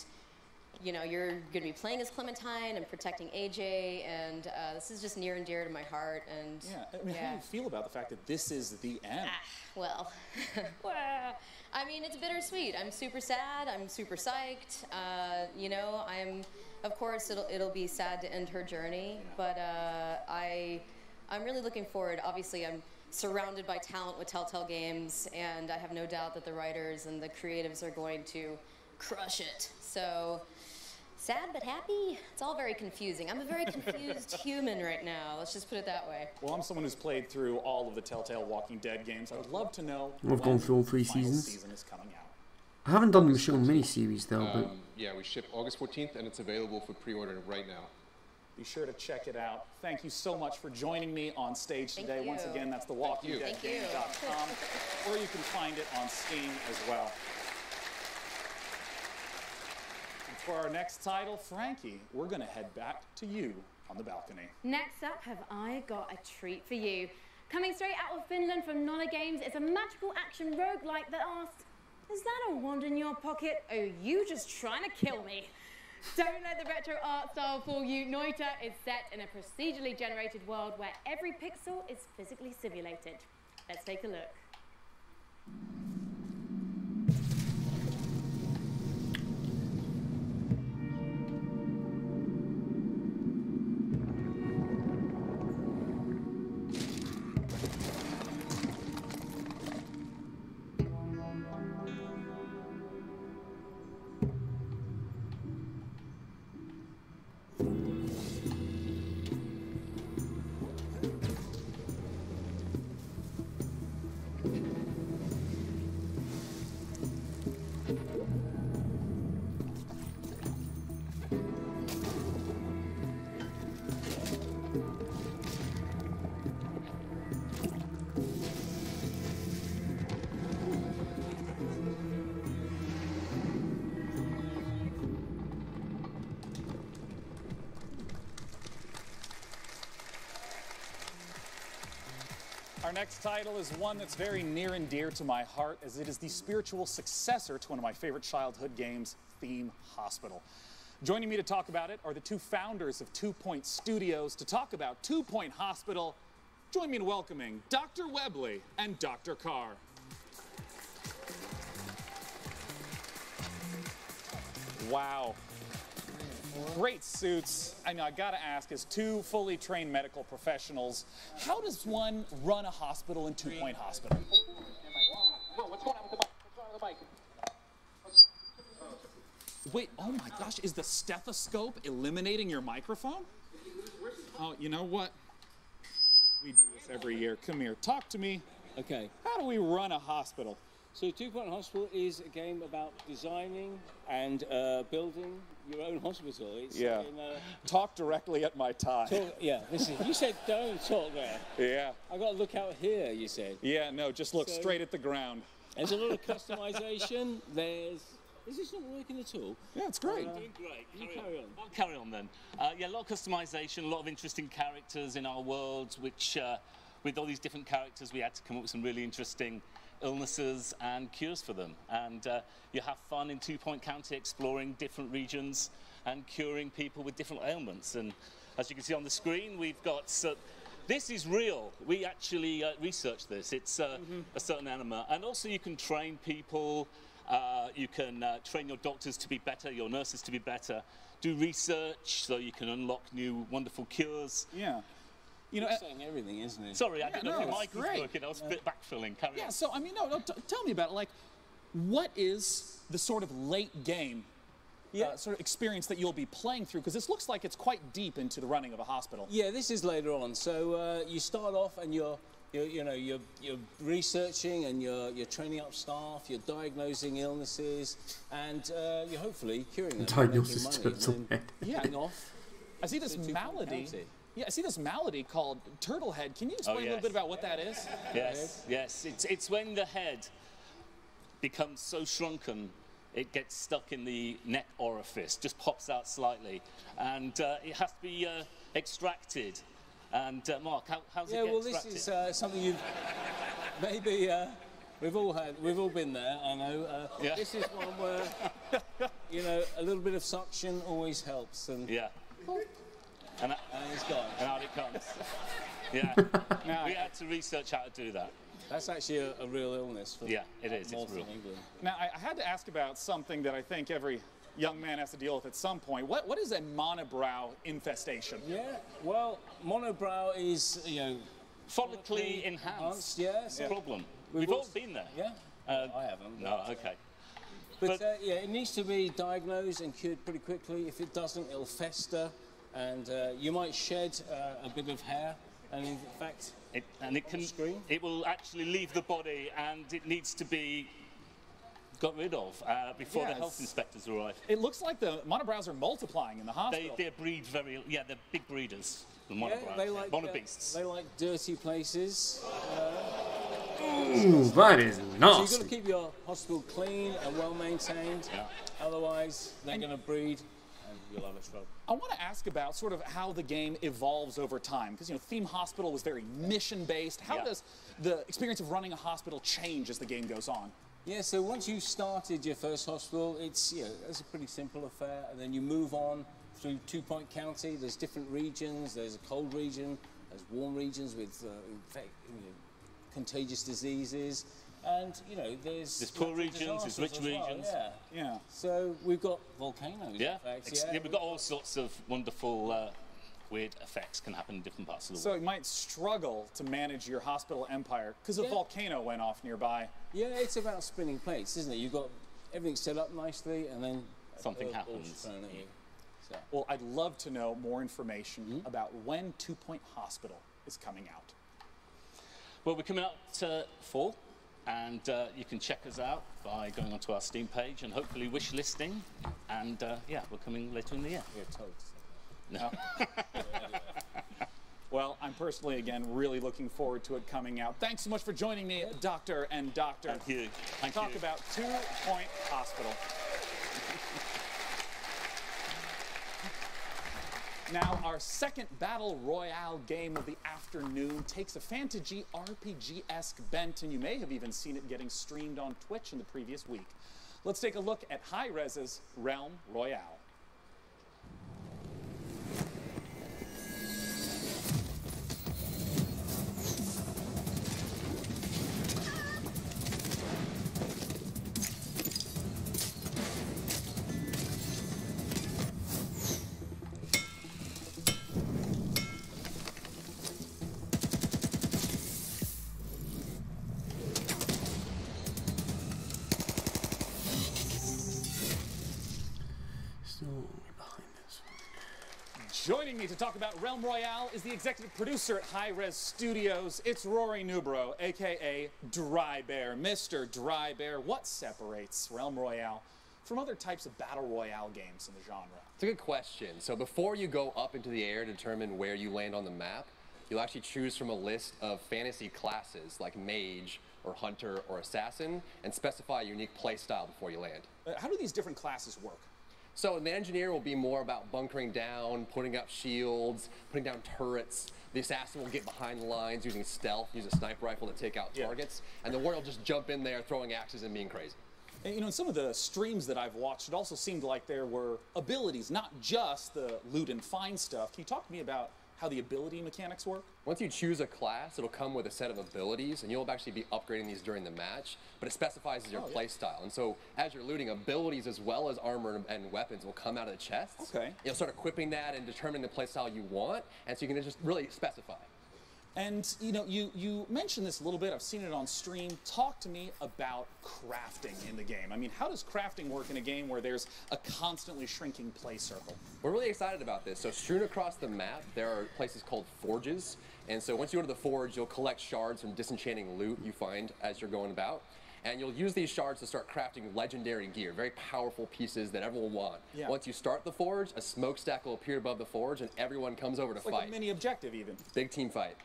Speaker 14: you're going to be playing as Clementine and protecting AJ, and this is just near and dear to my heart. And
Speaker 1: I mean, how do you feel about the fact that this is the end?
Speaker 14: Well, I mean, it's bittersweet. I'm super sad. I'm super psyched. Of course, it'll be sad to end her journey, but I'm really looking forward. Obviously, I'm surrounded by talent with Telltale Games, and I have no doubt that the writers and the creatives are going to crush it. So, sad but happy? It's all very confusing. I'm a very confused human right now. Let's just put it that way.
Speaker 1: Well, I'm someone who's played through all of the Telltale Walking Dead games. I would love to know
Speaker 8: I've gone through all 3
Speaker 1: the final
Speaker 8: seasons.
Speaker 1: season is coming out.
Speaker 8: I haven't done the Michonne miniseries though, but
Speaker 15: Yeah, we ship August 14th, and it's available for pre-order right now.
Speaker 1: Be sure to check it out. Thank you so much for joining me on stage
Speaker 14: Thank
Speaker 1: today.
Speaker 14: you.
Speaker 1: Once again, that's thewalkingdeadgame.com, or you can find it on Steam as well. And for our next title, Frankie, we're going to head back to you on the balcony.
Speaker 4: Next up, have I got a treat for you. Coming straight out of Finland from Nolla Games, it's a magical action roguelike that asks, is that a wand in your pocket? Or are you just trying to kill me? Don't let the retro art style fool you. Noita is set in a procedurally generated world where every pixel is physically simulated. Let's take a look.
Speaker 1: Our next title is one that's very near and dear to my heart, as it is the spiritual successor to one of my favorite childhood games, Theme Hospital. Joining me to talk about it are the 2 founders of 2 Point Studios. To talk about 2 Point Hospital, join me in welcoming Dr. Webley and Dr. Carr. Wow. Great suits. I know, I gotta ask, as 2 fully trained medical professionals, how does one run a hospital in 2 Point Hospital?
Speaker 16: What's going on with the mic? What's wrong with the mic?
Speaker 1: Wait, oh my gosh, is the stethoscope eliminating your microphone? Oh, you know what? We do this every year. Come here, talk to me.
Speaker 17: Okay.
Speaker 1: How do we run a hospital?
Speaker 17: So 2 Point Hospital is a game about designing and building your own hospital. It's
Speaker 1: Yeah. Talk directly at my tie.
Speaker 17: Yeah, listen, you said don't talk there.
Speaker 1: Yeah.
Speaker 17: I got to look out here, you said.
Speaker 1: Yeah, no, just look
Speaker 17: So-
Speaker 1: straight at the ground.
Speaker 17: There's a lot of customization. Is this not working at all?
Speaker 1: Yeah, it's great.
Speaker 18: Doing great.
Speaker 17: You carry on.
Speaker 18: I'll carry on then. Yeah, a lot of customization, a lot of interesting characters in our world, which with all these different characters, we had to come up with some really interesting illnesses and cures for them. And you have fun in 2 Point County exploring different regions and curing people with different ailments. And as you can see on the screen, we've got... this is real. We actually researched this. It's a certain animal. And also you can train people. You can train your doctors to be better, your nurses to be better. Do research so you can unlock new wonderful cures.
Speaker 1: Yeah. You know,
Speaker 17: He's saying everything, isn't he?
Speaker 18: Sorry, I didn't know if
Speaker 1: no,
Speaker 18: the
Speaker 1: it's
Speaker 18: mic was
Speaker 1: great.
Speaker 18: working. I was a bit backfilling. Carry
Speaker 1: Yeah,
Speaker 18: on.
Speaker 1: so, I mean, tell me about it. Like, what is the sort of late game sort of experience that you'll be playing through? Because this looks like it's quite deep into the running of a hospital.
Speaker 17: Yeah, this is later on. So you start off and you're researching and you're training up staff, you're diagnosing illnesses, and you're hopefully curing them.
Speaker 8: Diagnosis
Speaker 17: making money,
Speaker 8: turtle
Speaker 17: and
Speaker 8: head.
Speaker 17: then heading off.
Speaker 1: I see this
Speaker 17: to 2 Point
Speaker 1: malady.
Speaker 17: County.
Speaker 1: Yeah, I see this malady called turtle head. Can you explain a little
Speaker 18: yes.
Speaker 1: bit about what that is?
Speaker 18: Yes. It's when the head becomes so shrunken, it gets stuck in the neck orifice, just pops out slightly, and it has to be extracted. And Mark, how's it get
Speaker 17: well, this
Speaker 18: extracted?
Speaker 17: is something you've maybe we've all been there. I know.
Speaker 18: Yeah.
Speaker 17: This is one where a little bit of suction always helps, and
Speaker 18: And
Speaker 17: it's gone.
Speaker 18: And out it comes. Yeah. We had to research how to do that.
Speaker 17: That's actually a real illness. For
Speaker 18: Yeah, it is. It's
Speaker 17: northern
Speaker 18: real.
Speaker 17: England.
Speaker 1: Now, I had to ask about something that I think every young man has to deal with at some point. What is a monobrow infestation?
Speaker 17: Yeah, well, monobrow is,
Speaker 18: follically enhanced.
Speaker 17: Yes.
Speaker 18: Problem. We've all been there.
Speaker 17: Yeah. I haven't.
Speaker 18: No, okay.
Speaker 17: But it needs to be diagnosed and cured pretty quickly. If it doesn't, it'll fester, and you might shed a bit of hair, and in fact,
Speaker 18: it will actually leave the body, and it needs to be got rid of before the health inspectors arrive.
Speaker 1: It looks like the monobrows are multiplying in the hospital.
Speaker 18: They breed they're big breeders. The monobrows.
Speaker 17: yeah, they like
Speaker 18: monobeasts.
Speaker 17: they like dirty places.
Speaker 8: Ooh, that is
Speaker 17: So you've
Speaker 8: nasty.
Speaker 17: got to keep your hospital clean and well maintained.
Speaker 18: Yeah.
Speaker 17: Otherwise, they're going to breed, and you'll have a trouble.
Speaker 1: I want to ask about sort of how the game evolves over time, because Theme Hospital was very mission-based. How does the experience of running a hospital change as the game goes on?
Speaker 17: Yeah, so once you've started your first hospital, it's a pretty simple affair, and then you move on through 2 Point County. There's different regions. There's a cold region. There's warm regions with contagious diseases, and there's
Speaker 18: poor
Speaker 17: natural
Speaker 18: regions, there's rich
Speaker 17: disasters as well,
Speaker 18: regions.
Speaker 17: Yeah. So we've got volcanoes.
Speaker 18: Yeah.
Speaker 17: In fact,
Speaker 18: We've got all sorts of wonderful, weird effects can happen in different parts of the
Speaker 1: So
Speaker 18: world.
Speaker 1: you might struggle to manage your hospital empire because a volcano went off nearby.
Speaker 17: Yeah, it's about spinning plates, isn't it? You've got everything set up nicely, and then
Speaker 18: Something
Speaker 17: a curveball's
Speaker 18: happens.
Speaker 17: thrown at you. So.
Speaker 1: Well, I'd love to know more information about when 2 Point Hospital is coming out.
Speaker 18: Well, we're coming out fall, and you can check us out by going onto our Steam page and hopefully wish listing. And we're coming later in the year.
Speaker 17: You're told.
Speaker 1: No. Well, I'm personally, again, really looking forward to it coming out. Thanks so much for joining me, Doctor and Doctor.
Speaker 18: Thank you. Thank
Speaker 1: Talk
Speaker 18: you.
Speaker 1: about 2 Point Hospital. Now, our second Battle Royale game of the afternoon takes a fantasy RPG-esque bent, and you may have even seen it getting streamed on Twitch in the previous week. Let's take a look at Hi-Rez's Realm Royale. Joining me to talk about Realm Royale is the executive producer at High Res Studios. It's Rory Newbrough, aka Dry Bear. Mr. Dry Bear, what separates Realm Royale from other types of battle royale games in the genre?
Speaker 19: It's a good question. So before you go up into the air to determine where you land on the map, you'll actually choose from a list of fantasy classes like mage or hunter or assassin and specify a unique play style before you land.
Speaker 1: How do these different classes work?
Speaker 19: So the engineer will be more about bunkering down, putting up shields, putting down turrets. The assassin will get behind the lines using stealth, use a sniper rifle to take out targets. And the warrior will just jump in there throwing axes and being crazy.
Speaker 1: And, you know, in some of the streams that I've watched, it also seemed like there were abilities, not just the loot and find stuff. Can you talk to me about how the ability mechanics work?
Speaker 19: Once you choose a class, it'll come with a set of abilities, and you'll actually be upgrading these during the match, but it specifies your play style. And so as you're looting, abilities as well as armor and weapons will come out of the chests.
Speaker 1: Okay.
Speaker 19: You'll start equipping that and determining the play style you want, and so you can just really specify.
Speaker 1: And, you know, you mentioned this a little bit. I've seen it on stream. Talk to me about crafting in the game. I mean, how does crafting work in a game where there's a constantly shrinking play circle?
Speaker 19: We're really excited about this. So strewn across the map, there are places called forges. And so once you go to the forge, you'll collect shards from disenchanting loot you find as you're going about. And you'll use these shards to start crafting legendary gear, very powerful pieces that everyone will want.
Speaker 1: Yeah.
Speaker 19: Once you start the forge, a smokestack will appear above the forge, and everyone comes over to fight.
Speaker 1: Like a mini objective, even.
Speaker 19: Big team fight.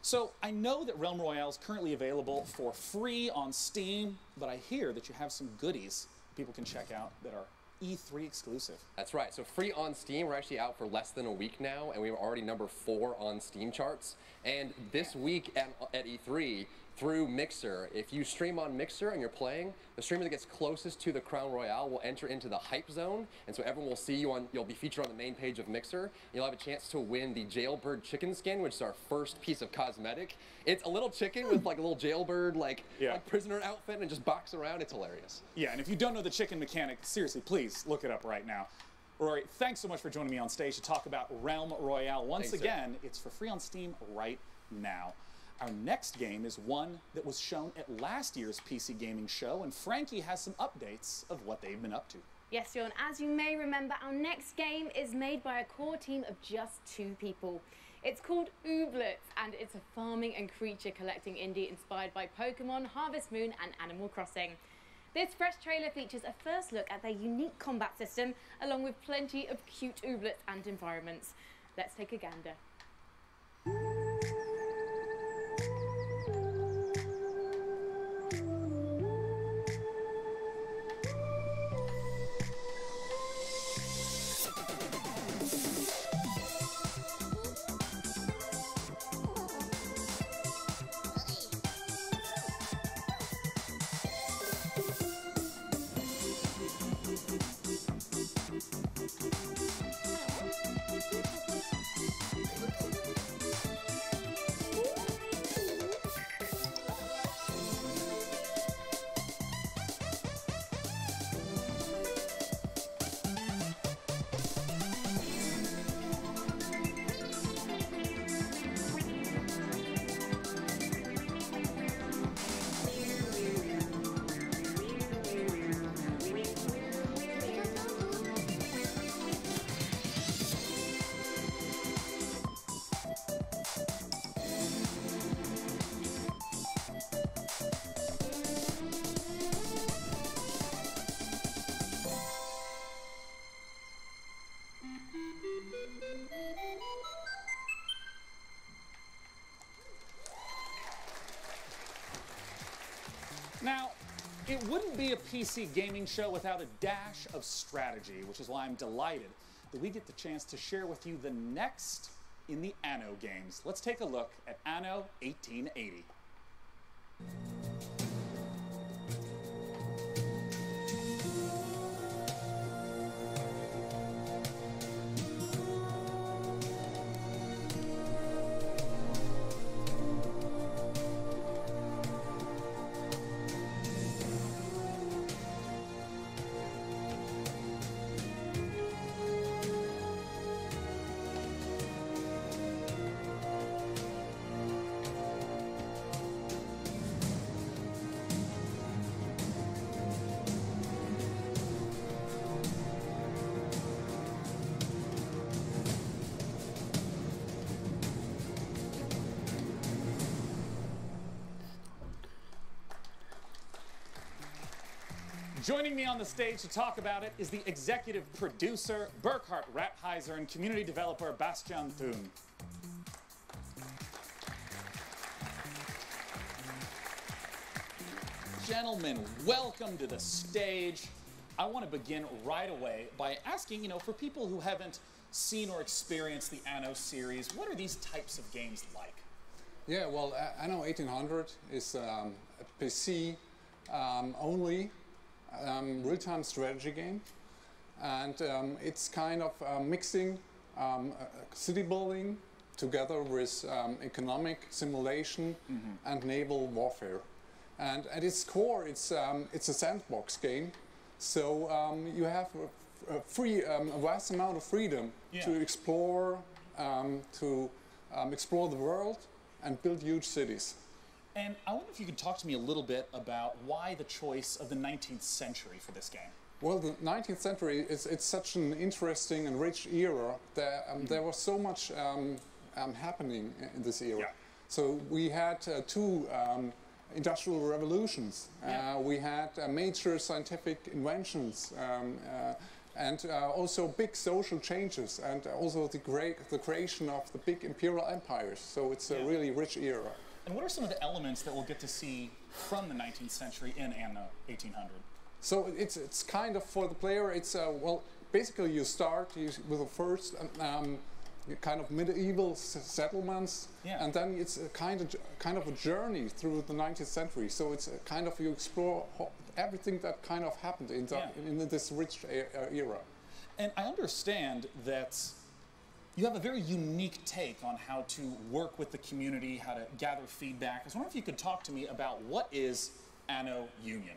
Speaker 1: So I know that Realm Royale is currently available for free on Steam, but I hear that you have some goodies people can check out that are E3 exclusive.
Speaker 19: That's right. So free on Steam, we're actually out for less than a week now, and we were already number 4 on Steam charts. And this week at E3, through Mixer, if you stream on Mixer and you're playing, the streamer that gets closest to the Crown Royale will enter into the hype zone, and so everyone will see you on, you'll be featured on the main page of Mixer. You'll have a chance to win the Jailbird chicken skin, which is our first piece of cosmetic. It's a little chicken with like a little jailbird, like prisoner outfit, and just box around. It's hilarious.
Speaker 1: Yeah, and if you don't know the chicken mechanic, seriously, please look it up right now. Rory, thanks so much for joining me on stage to talk about Realm Royale. Once again, it's for free on Steam right now. Our next game is one that was shown at last year's PC Gaming Show, and Frankie has some updates of what they've been up to.
Speaker 4: Yes, John, as you may remember, our next game is made by a core team of just 2 people. It's called Ooblets, and it's a farming and creature collecting indie inspired by Pokemon, Harvest Moon, and Animal Crossing. This fresh trailer features a first look at their unique combat system, along with plenty of cute ooblets and environments. Let's take a gander.
Speaker 1: Now, it wouldn't be a PC gaming show without a dash of strategy, which is why I'm delighted that we get the chance to share with you the next in the Anno games. Let's take a look at Anno 1880. Joining me on the stage to talk about it is the executive producer, Burkhard Rattheiser, and community developer, Bastian Thun. Gentlemen, welcome to the stage. I want to begin right away by asking, for people who haven't seen or experienced the Anno series, what are these types of games like?
Speaker 20: Yeah, well, Anno 1800 is a PC only real-time strategy game, and it's kind of mixing city building together with economic simulation and naval warfare. And at its core, it's a sandbox game, so you have a vast amount of freedom to explore the world and build huge cities.
Speaker 1: And I wonder if you could talk to me a little bit about why the choice of the 19th century for this game.
Speaker 20: Well, the 19th century, it's such an interesting and rich era. There was so much happening in this era. Yeah. So we had two industrial revolutions. We had major scientific inventions and also big social changes, and also the creation of the big imperial empires. So it's a really rich era.
Speaker 1: And what are some of the elements that we'll get to see from the 19th century in Anno 1800?
Speaker 20: So it's kind of, for the player, it's well, basically you start with the first kind of medieval settlements, and then it's a kind of a journey through the 19th century. So it's a kind of, you explore everything that kind of happened in this rich era.
Speaker 1: And I understand that you have a very unique take on how to work with the community, how to gather feedback. I was wondering if you could talk to me about what is Anno Union.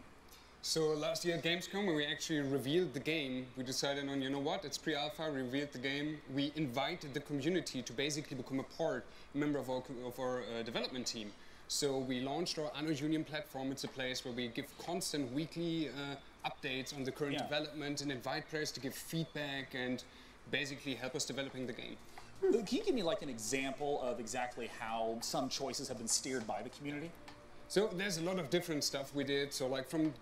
Speaker 20: So last year at Gamescom, when we actually revealed the game, we decided on, it's pre-alpha, we revealed the game. We invited the community to basically become a member of our development team. So we launched our Anno Union platform. It's a place where we give constant weekly updates on the current development and invite players to give feedback and basically help us developing the game.
Speaker 1: Can you give me like an example of exactly how some choices have been steered by the community?
Speaker 20: So there's a lot of different stuff we did. So like from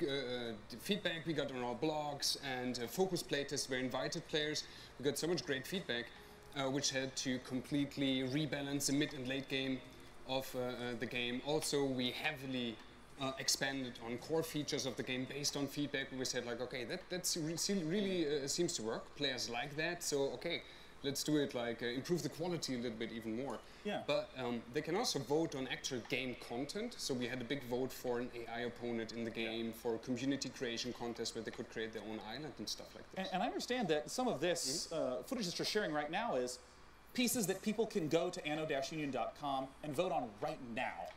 Speaker 20: feedback we got on our blogs and focus playtests where invited players. We got so much great feedback, which had to completely rebalance the mid and late game of the game. Also, we heavily expanded on core features of the game based on feedback. We said like, okay, that really seems to work. Players like that, so okay, let's do it, like improve the quality a little bit even more.
Speaker 1: Yeah.
Speaker 20: But they can also vote on actual game content. So we had a big vote for an AI opponent in the game, for a community creation contest where they could create their own island and stuff like this.
Speaker 1: And I understand that some of this footage that you're sharing right now is pieces that people can go to anno-union.com and vote on right now.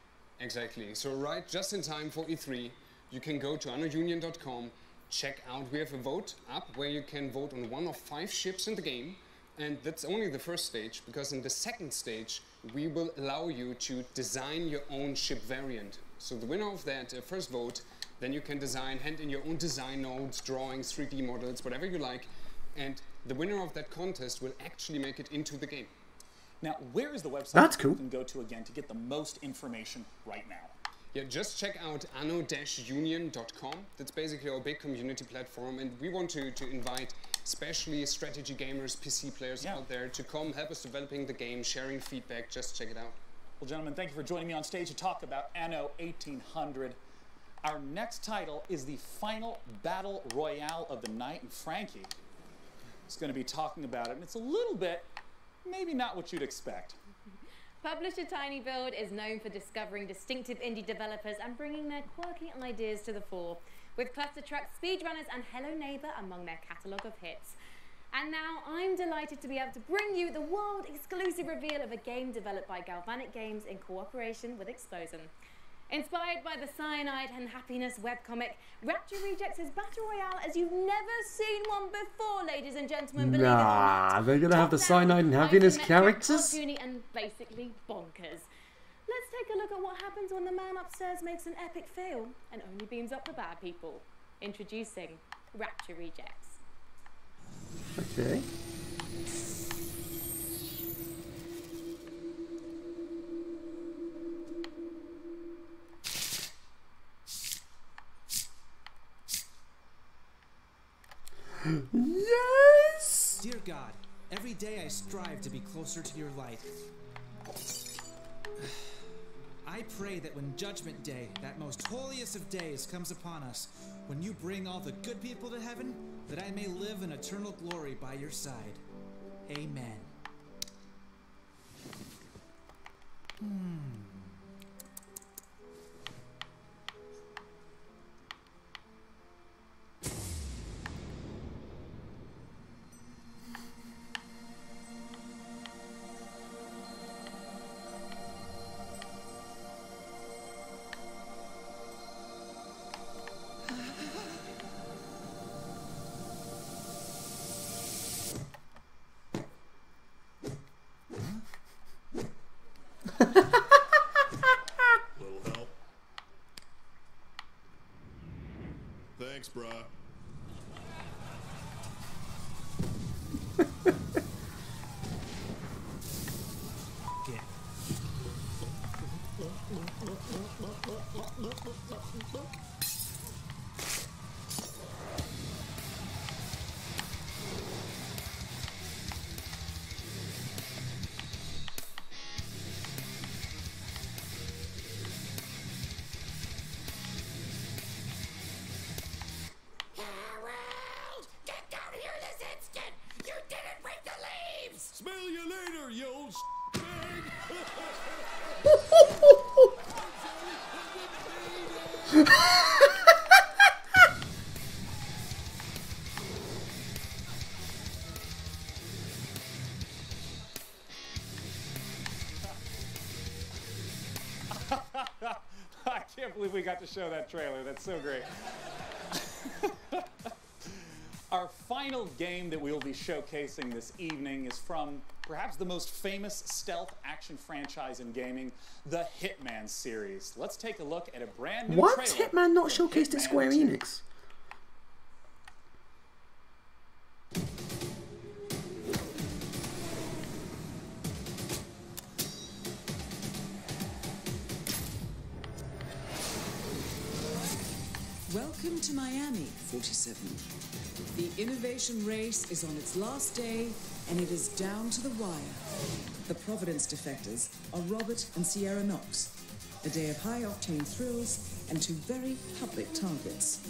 Speaker 20: Exactly. So just in time for E3, you can go to anno-union.com, check out, we have a vote up where you can vote on one of 5 ships in the game. And that's only the first stage, because in the second stage, we will allow you to design your own ship variant. So the winner of that first vote, then you can hand in your own design notes, drawings, 3D models, whatever you like. And the winner of that contest will actually make it into the game.
Speaker 1: Now, where is the website
Speaker 8: that you
Speaker 1: can go to again to get the most information right now?
Speaker 20: Yeah, just check out anno-union.com. That's basically our big community platform, and we want to invite especially strategy gamers, PC players out there to come help us developing the game, sharing feedback. Just check it out.
Speaker 1: Well, gentlemen, thank you for joining me on stage to talk about Anno 1800. Our next title is the final battle royale of the night, and Frankie is going to be talking about it, and it's a little bit, maybe not what you'd expect.
Speaker 4: Publisher tinyBuild is known for discovering distinctive indie developers and bringing their quirky ideas to the fore, with Cluster Truck, Speedrunners and Hello Neighbor among their catalogue of hits. And now I'm delighted to be able to bring you the world-exclusive reveal of a game developed by Galvanic Games in cooperation with Explosion. Inspired by the Cyanide and Happiness webcomic, Rapture Rejects is Battle Royale as you've never seen one before, ladies and gentlemen. Believe it or not.
Speaker 8: They're going to have the Cyanide and Happiness characters?
Speaker 4: And basically bonkers. Let's take a look at what happens when the man upstairs makes an epic fail and only beams up the bad people. Introducing Rapture Rejects.
Speaker 8: Okay. Yes!
Speaker 21: Dear God, every day I strive to be closer to your light. I pray that when Judgment Day, that most holiest of days, comes upon us, when you bring all the good people to heaven, that I may live in eternal glory by your side. Amen.
Speaker 22: Little help. Thanks, brah.
Speaker 21: Yeah.
Speaker 22: Smell you later, you old bag.
Speaker 1: I can't believe we got to show that trailer. That's so great. Our final game that we will be showcasing this evening is from perhaps the most famous stealth action franchise in gaming, the Hitman series. Let's take a look at a brand new
Speaker 8: What?
Speaker 1: trailer.
Speaker 8: Hitman not showcased at Square Enix?
Speaker 23: Welcome to Miami, 47. The innovation race is on its last day, and it is down to the wire. The Providence defectors are Robert and Sierra Knox. A day of high-octane thrills and two very public targets.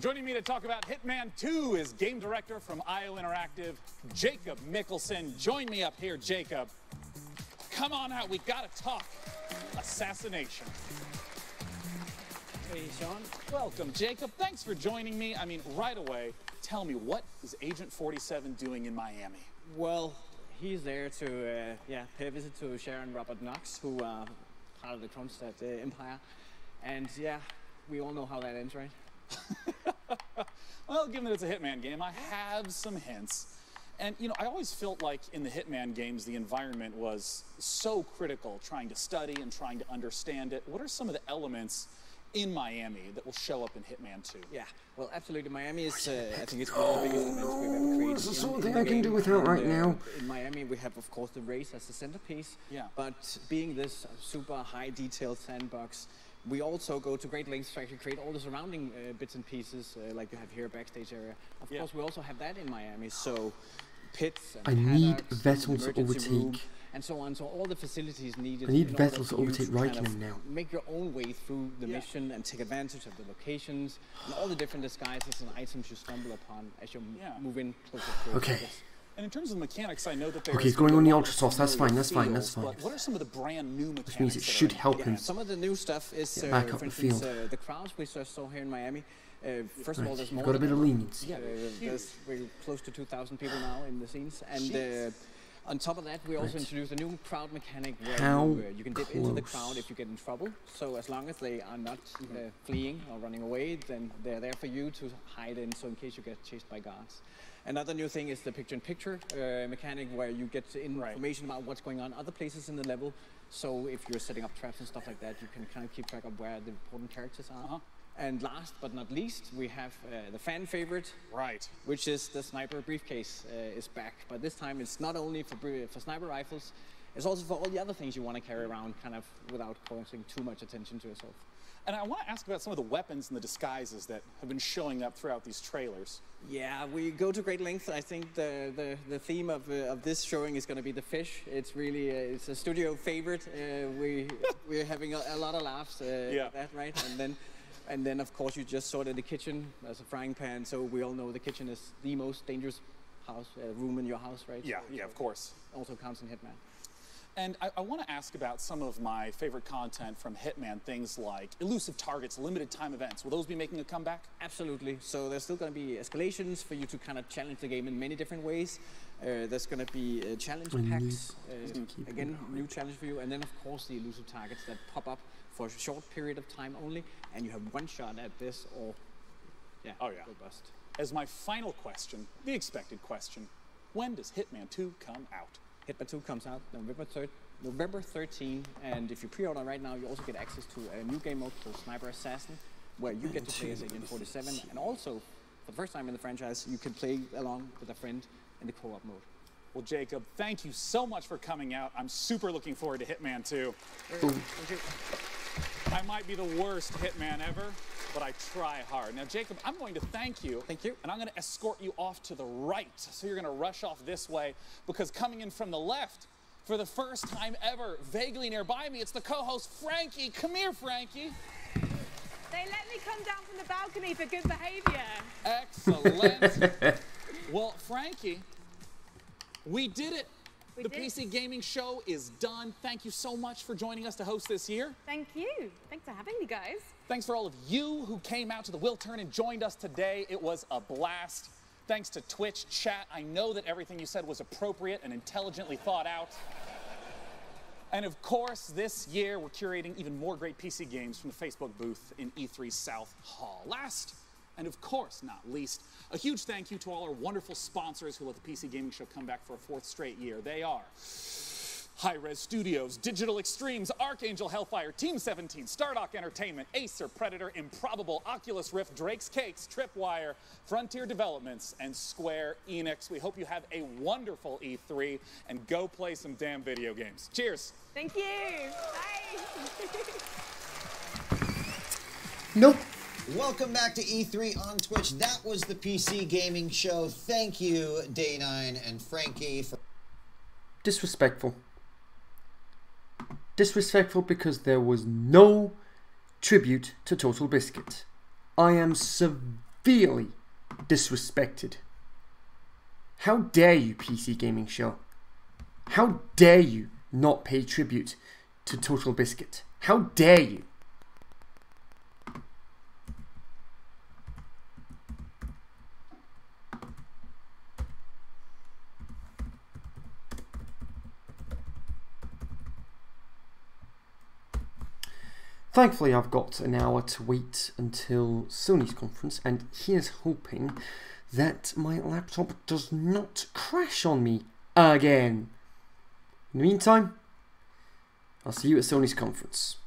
Speaker 1: Joining me to talk about Hitman 2 is game director from IO Interactive, Jacob Mickelson. Join me up here, Jacob. Come on out, we've got to talk assassination.
Speaker 24: Hey, Sean.
Speaker 1: Welcome, Jacob. Thanks for joining me. I mean, right away, tell me, what is Agent 47 doing in Miami?
Speaker 24: Well, he's there to pay a visit to Sharon Robert Knox, who are part of the Kronstadt Empire. And yeah, we all know how that ends, right?
Speaker 1: Well, given that it's a Hitman game, I have some hints. And, you know, I always felt like in the Hitman games, the environment was so critical, trying to study and trying to understand it. What are some of the elements in Miami that will show up in Hitman 2?
Speaker 24: Yeah, well, absolutely. Miami is, I think it's one of the biggest events we've ever created.
Speaker 8: It's the sort of thing I can do without right now.
Speaker 24: In Miami, we have, of course, the race as the centerpiece.
Speaker 1: Yeah.
Speaker 24: But being this super high-detailed sandbox, we also go to great lengths to actually create all the surrounding bits and pieces, like you have here, backstage area. Of course, we also have that in Miami. So pits and
Speaker 8: I need
Speaker 24: paddocks,
Speaker 8: Vettel to
Speaker 24: emergency room,
Speaker 8: overtake.
Speaker 24: and so on. So all the facilities needed.
Speaker 8: I need
Speaker 24: in order
Speaker 8: Vettel to
Speaker 24: for you
Speaker 8: overtake
Speaker 24: kind of
Speaker 8: Raikkonen now.
Speaker 24: Make your own way through the mission and take advantage of the locations and all the different disguises and items you stumble upon as you move in closer to
Speaker 8: Okay.
Speaker 24: it.
Speaker 1: And in terms of the mechanics, I know that there's
Speaker 8: Okay, it's going on the Ultra Soft. That's fine. That's fine. That's fine.
Speaker 1: But what are some of the brand new mechanics?
Speaker 8: Which means it
Speaker 1: that are
Speaker 8: should
Speaker 1: in
Speaker 8: help
Speaker 1: Hitman?
Speaker 8: him.
Speaker 24: Some of the new stuff is,
Speaker 8: Back up
Speaker 24: for
Speaker 8: the
Speaker 24: instance,
Speaker 8: field.
Speaker 24: the crowds we saw here in Miami. First of all, there's more.
Speaker 8: Got a bit of leniency.
Speaker 24: Yeah, we're close to 2,000 people now in the scenes, and on top of that, we also introduced a new crowd mechanic where you can dip into the crowd if you get in trouble. So as long as they are not fleeing or running away, then they're there for you to hide in. So in case you get chased by guards. Another new thing is the picture-in-picture mechanic, where you get information about what's going on other places in the level. So if you're setting up traps and stuff like that, you can kind of keep track of where the important characters are. And last but not least, we have the fan favorite, which is the sniper briefcase is back. But this time it's not only for sniper rifles, it's also for all the other things you want to carry around, kind of without causing too much attention to yourself.
Speaker 1: And I want to ask about some of the weapons and the disguises that have been showing up throughout these trailers.
Speaker 24: Yeah, we go to great lengths. I think the theme of this showing is going to be the fish. It's really it's a studio favorite. We're having a lot of laughs at that, right? And then of course you just saw it in the kitchen as a frying pan. So we all know the kitchen is the most dangerous room in your house, right?
Speaker 1: Yeah, yeah, of course.
Speaker 24: Also counts in Hitman.
Speaker 1: And I want to ask about some of my favorite content from Hitman, things like elusive targets, limited time events. Will those be making a comeback?
Speaker 24: Absolutely. So there's still going to be escalations for you to kind of challenge the game in many different ways. There's going to be challenge packs, again, new challenge for you. And then of course the elusive targets that pop up for a short period of time only. And you have one shot at this or, go bust.
Speaker 1: As my final question, the expected question, when does Hitman 2 come out?
Speaker 24: Hitman 2 comes out November 13, and if you pre-order right now, you also get access to a new game mode called Sniper Assassin, where you get to play as Agent 47, and also, for the first time in the franchise, you can play along with a friend in the co-op mode.
Speaker 1: Well, Jacob, thank you so much for coming out. I'm super looking forward to Hitman 2. I might be the worst Hitman ever, but I try hard. Now, Jacob, I'm going to thank you.
Speaker 24: Thank you.
Speaker 1: And I'm going to escort you off to the right. So you're going to rush off this way, because coming in from the left, for the first time ever, vaguely nearby me, it's the co-host, Frankie. Come here, Frankie.
Speaker 4: They let me come down from the balcony for good behavior.
Speaker 1: Excellent. Well, Frankie, we did it. The PC Gaming Show is done. Thank you so much for joining us to host this year.
Speaker 4: Thank you. Thanks for having me, guys.
Speaker 1: Thanks for all of you who came out to the Wiltern and joined us today. It was a blast. Thanks to Twitch chat. I know that everything you said was appropriate and intelligently thought out. And of course, this year we're curating even more great PC games from the Facebook booth in E3 South Hall. Last, and of course not least, a huge thank you to all our wonderful sponsors who let the PC Gaming Show come back for a fourth straight year. They are Hi-Res Studios, Digital Extremes, Archangel Hellfire, Team 17, Stardock Entertainment, Acer, Predator, Improbable, Oculus Rift, Drake's Cakes, Tripwire, Frontier Developments, and Square Enix. We hope you have a wonderful E3 and go play some damn video games. Cheers.
Speaker 4: Thank you. Bye.
Speaker 8: Nope.
Speaker 2: Welcome back to E3 on Twitch. That was the PC Gaming Show. Thank you, Day9 and Frankie.
Speaker 8: Disrespectful. Disrespectful because there was no tribute to Total Biscuit. I am severely disrespected. How dare you, PC Gaming Show? How dare you not pay tribute to Total Biscuit? How dare you? Thankfully, I've got an hour to wait until Sony's conference, and here's hoping that my laptop does not crash on me again. In the meantime, I'll see you at Sony's conference.